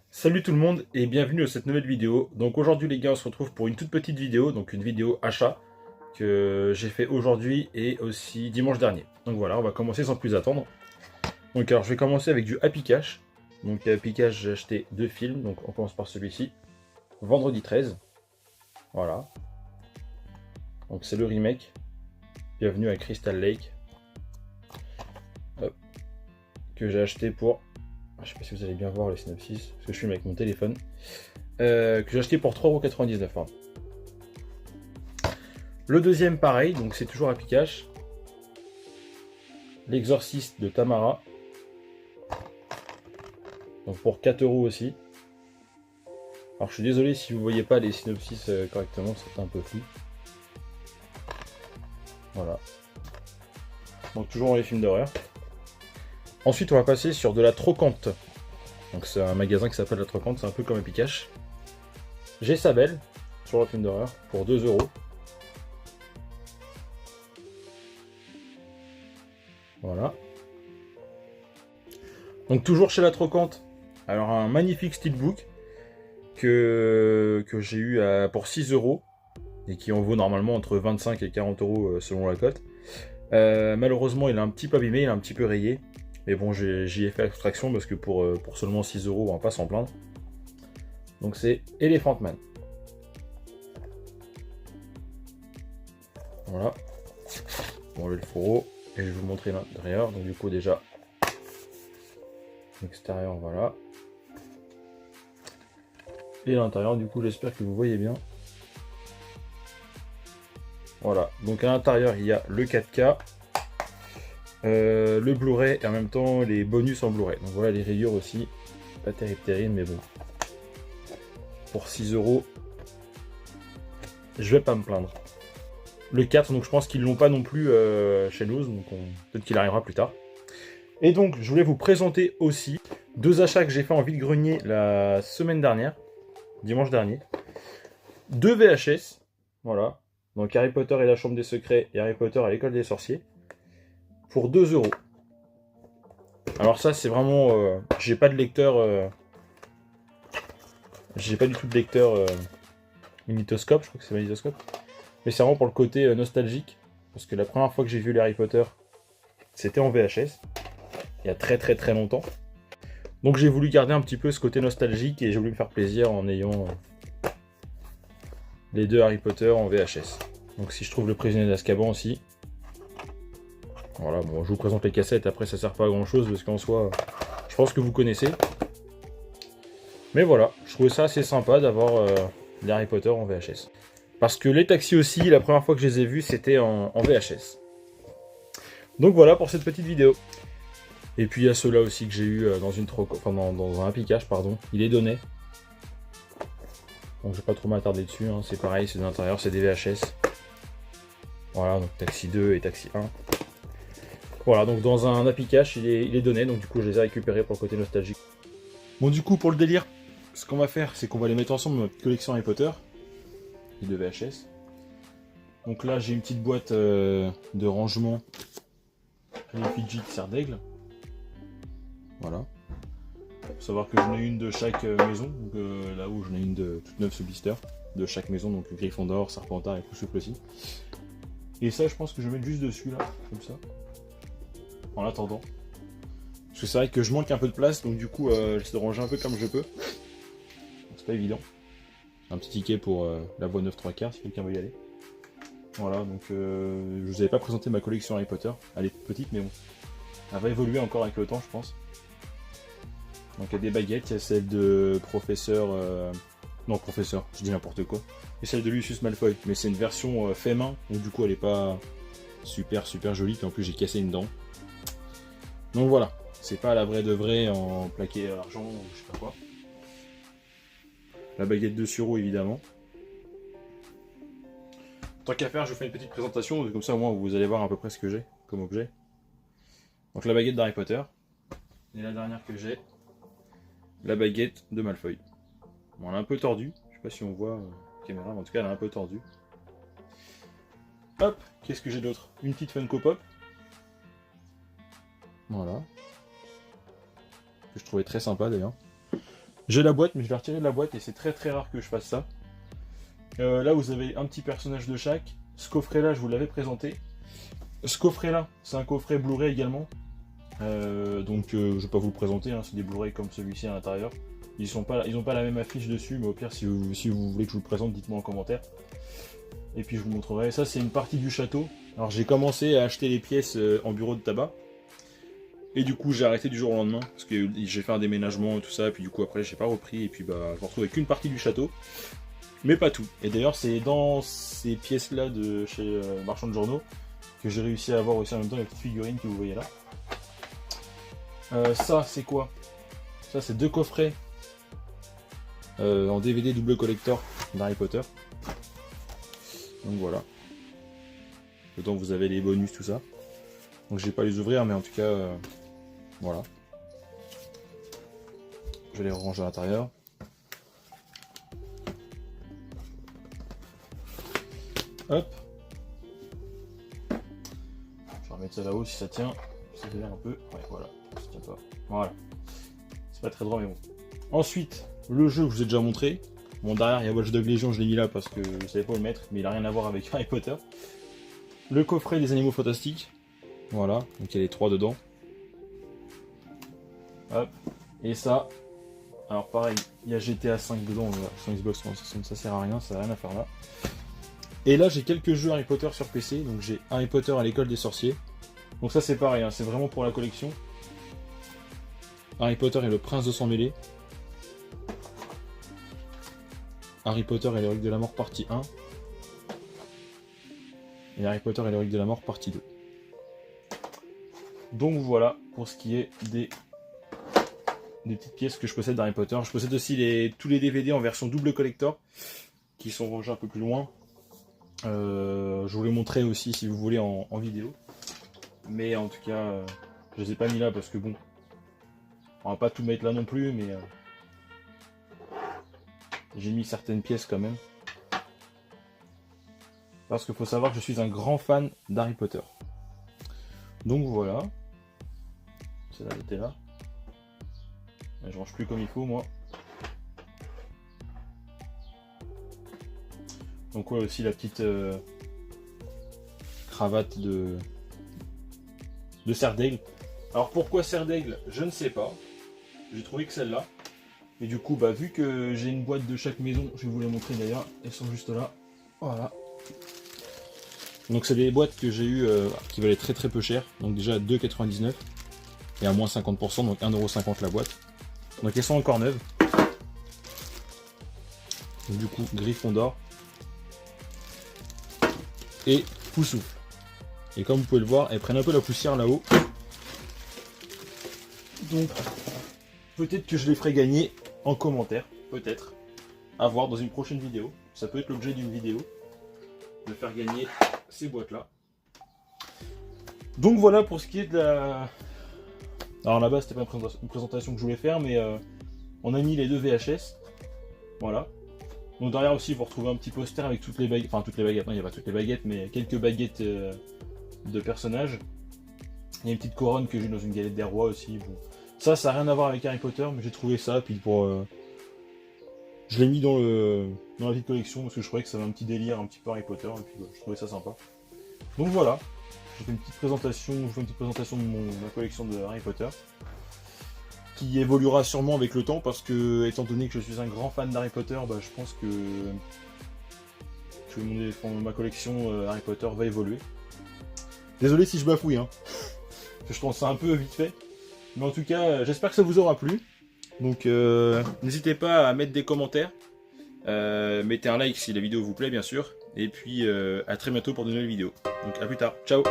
Salut tout le monde et bienvenue à cette nouvelle vidéo. Donc aujourd'hui les gars, on se retrouve pour une toute petite vidéo, donc une vidéo achat que j'ai fait aujourd'hui et aussi dimanche dernier. Donc voilà, on va commencer sans plus attendre. Donc alors je vais commencer avec du Happy Cash. Donc Happy Cash, j'ai acheté 2 films, donc on commence par celui-ci. Vendredi 13. Voilà. Donc c'est le remake. Bienvenue à Crystal Lake. Hop. Que j'ai acheté pour... Je sais pas si vous allez bien voir le synopsis, parce que je filme avec mon téléphone. Que j'ai acheté pour 3,99 €. Le deuxième, pareil, donc c'est toujours Happy Cash. L'Exorciste de Tamara. Donc pour 4 € aussi. Alors je suis désolé si vous voyez pas les synopsis correctement, c'est un peu flou. Voilà. Donc toujours les films d'horreur. Ensuite on va passer sur de la Trocante. Donc c'est un magasin qui s'appelle la Trocante, c'est un peu comme Happy Cash. J'ai Sabelle sur le film d'horreur pour 2 €. Voilà. Donc toujours chez la Trocante. Alors un magnifique steelbook que j'ai eu pour 6 € et qui en vaut normalement entre 25 et 40 € selon la cote. Malheureusement il est un petit peu abîmé, il est un petit peu rayé. Mais bon, j'y ai fait abstraction parce que pour seulement 6 €, on va pas s'en plaindre. Donc c'est Elephant Man. Voilà. On va enlever le fourreau et je vais vous montrer l'intérieur. Donc du coup déjà, l'extérieur, voilà. Et l'intérieur, du coup, j'espère que vous voyez bien. Voilà. Donc à l'intérieur, il y a le 4K. Le Blu-ray et en même temps les bonus en Blu-ray. Donc voilà les rayures aussi. Pas terrible, mais bon. Pour 6 €, je vais pas me plaindre. Le 4, donc je pense qu'ils l'ont pas non plus chez nous, donc peut-être qu'il arrivera plus tard. Et donc je voulais vous présenter aussi 2 achats que j'ai fait en vide-grenier la semaine dernière, dimanche dernier. 2 VHS, voilà. Donc Harry Potter et la Chambre des Secrets et Harry Potter à l'École des Sorciers. Pour 2 €. Alors ça c'est vraiment... j'ai pas de lecteur... j'ai pas du tout de lecteur magnétoscope, je crois que c'est magnétoscope. Mais c'est vraiment pour le côté nostalgique. Parce que la première fois que j'ai vu les Harry Potter, c'était en VHS. Il y a très longtemps. Donc j'ai voulu garder un petit peu ce côté nostalgique et j'ai voulu me faire plaisir en ayant les 2 Harry Potter en VHS. Donc si je trouve le prisonnier d'Azkaban aussi. Voilà, bon, je vous présente les cassettes, après ça sert pas à grand chose parce qu'en soi, je pense que vous connaissez. Mais voilà, je trouvais ça assez sympa d'avoir les Harry Potter en VHS. Parce que les taxis aussi, la première fois que je les ai vus, c'était en VHS. Donc voilà pour cette petite vidéo. Et puis il y a ceux-là aussi que j'ai eu dans un Happy Cash, pardon. Il est donné. Donc je vais pas trop m'attarder dessus, hein. C'est pareil, c'est de l'intérieur, c'est des VHS. Voilà, donc Taxi 2 et Taxi 1. Voilà, donc dans un Happy Cash, il est donné, donc du coup je les ai récupérés pour le côté nostalgique. Bon, du coup, pour le délire, ce qu'on va faire, c'est qu'on va les mettre ensemble dans notre collection Harry Potter. Et de VHS. Donc là, j'ai une petite boîte de rangement Fidji de serre d'aigle. Voilà. Faut savoir que j'en ai une de chaque maison. Donc là où j'en ai une de toute neuve sous blister. De chaque maison, donc Gryffondor, Serpentard et tout souple aussi. Et ça, je pense que je vais mettre juste dessus là, comme ça. En attendant. Parce que c'est vrai que je manque un peu de place, donc du coup, j'essaie de ranger un peu comme je peux. C'est pas évident. Un petit ticket pour la voie 9 3/4 si quelqu'un veut y aller. Voilà, donc je vous avais pas présenté ma collection Harry Potter. Elle est petite, mais bon. Elle va évoluer encore avec le temps, je pense. Donc il y a des baguettes, il y a celle de professeur... Non, professeur, je dis n'importe quoi. Et celle de Lucius Malfoy, mais c'est une version fait main, donc du coup elle est pas super jolie, puis en plus j'ai cassé une dent. Donc voilà, c'est pas la vraie de vraie en plaqué argent ou je sais pas quoi. La baguette de Suro évidemment. Tant qu'à faire, je vous fais une petite présentation, comme ça au moins vous allez voir à peu près ce que j'ai comme objet. Donc la baguette d'Harry Potter. Et la dernière que j'ai, la baguette de Malfoy. Bon, elle est un peu tordue, je sais pas si on voit la caméra, mais en tout cas elle est un peu tordue. Hop, qu'est-ce que j'ai d'autre? Une petite Funko Pop. Voilà. Que je trouvais très sympa d'ailleurs. J'ai la boîte, mais je l'ai retirée de la boîte et c'est très très rare que je fasse ça. Là, vous avez un petit personnage de chaque. Ce coffret-là, je vous l'avais présenté. Ce coffret-là, c'est un coffret Blu-ray également. Donc, je vais pas vous le présenter, hein, c'est des Blu-ray comme celui-ci à l'intérieur. Ils n'ont pas la même affiche dessus, mais au pire, si vous voulez que je vous le présente, dites-moi en commentaire. Et puis je vous montrerai. Ça, c'est une partie du château. Alors, j'ai commencé à acheter les pièces en bureau de tabac. Et du coup, j'ai arrêté du jour au lendemain, parce que j'ai fait un déménagement et tout ça, et puis du coup, après, j'ai pas repris, et puis bah, je me retrouve avec une partie du château. Mais pas tout. Et d'ailleurs, c'est dans ces pièces-là de chez Marchand de Journaux que j'ai réussi à avoir aussi en même temps les petites figurines que vous voyez là. Ça, c'est quoi? Ça, c'est 2 coffrets en DVD double collector d'Harry Potter. Donc voilà. Dedans, vous avez les bonus, tout ça. Donc, je vais pas les ouvrir, mais en tout cas, voilà. Je vais les ranger à l'intérieur. Hop. Je vais remettre ça là-haut si ça tient. Ça a l'air un peu. Ouais, voilà. Ça tient pas. Voilà. C'est pas très droit, mais bon. Ensuite, le jeu que je vous ai déjà montré. Bon, derrière, il y a Watch Dogs Legion, je l'ai mis là parce que je savais pas où le mettre, mais il a rien à voir avec Harry Potter. Le coffret des animaux fantastiques. Voilà. Donc, il y a les 3 dedans. Hop. Et ça. Alors, pareil, il y a GTA 5 dedans. Sur Xbox 360, ça sert à rien, ça n'a rien à faire là. Et là, j'ai quelques jeux Harry Potter sur PC. Donc, j'ai Harry Potter à l'école des sorciers. Donc, ça, c'est pareil, hein, c'est vraiment pour la collection. Harry Potter et le prince de sang mêlé. Harry Potter et les reliques de la mort partie 1. Et Harry Potter et les reliques de la mort partie 2. Donc voilà pour ce qui est des petites pièces que je possède d'Harry Potter. Je possède aussi tous les DVD en version double collector qui sont rangés un peu plus loin. Je vous les montrerai aussi si vous voulez en vidéo. Mais en tout cas, je les ai pas mis là parce que bon, on va pas tout mettre là non plus, mais j'ai mis certaines pièces quand même. Parce qu'il faut savoir que je suis un grand fan d'Harry Potter. Donc voilà. Celle-là était là. Je range plus comme il faut moi. Donc ouais, aussi la petite cravate de Serre d'Aigle. Alors pourquoi Serre d'Aigle? Je ne sais pas. J'ai trouvé que celle-là. Et du coup, bah, vu que j'ai une boîte de chaque maison, je vais vous les montrer d'ailleurs. Elles sont juste là. Voilà. Donc c'est des boîtes que j'ai eues qui valaient très très peu cher. Donc déjà à 2,99 et à moins 50%, donc 1,50€ la boîte. Donc elles sont encore neuves. Donc, du coup, Gryffondor et Poussoufle. Et comme vous pouvez le voir, elles prennent un peu la poussière là-haut. Donc peut-être que je les ferai gagner en commentaire, peut-être. À voir dans une prochaine vidéo. Ça peut être l'objet d'une vidéo. De faire gagner ces boîtes-là. Donc voilà pour ce qui est de la... Alors là-bas, c'était pas une présentation que je voulais faire, mais on a mis les 2 VHS. Voilà. Donc derrière aussi, vous retrouvez un petit poster avec toutes les baguettes. Enfin, toutes les baguettes, non, il n'y a pas toutes les baguettes, mais quelques baguettes de personnages. Il y a une petite couronne que j'ai dans une galette des rois aussi. Bon. Ça n'a rien à voir avec Harry Potter, mais j'ai trouvé ça. Puis pour... je l'ai mis dans la petite collection parce que je trouvais que ça avait un petit délire, un petit peu Harry Potter. Et puis je trouvais ça sympa. Donc voilà. J'ai fait une petite présentation, de ma collection de Harry Potter. Qui évoluera sûrement avec le temps parce que, étant donné que je suis un grand fan d'Harry Potter, bah, je pense que ma collection Harry Potter va évoluer. Désolé si je bafouille, hein. Je trouve ça un peu vite fait. Mais en tout cas, j'espère que ça vous aura plu. Donc n'hésitez pas à mettre des commentaires. Mettez un like si la vidéo vous plaît, bien sûr. Et puis à très bientôt pour de nouvelles vidéos. Donc à plus tard. Ciao!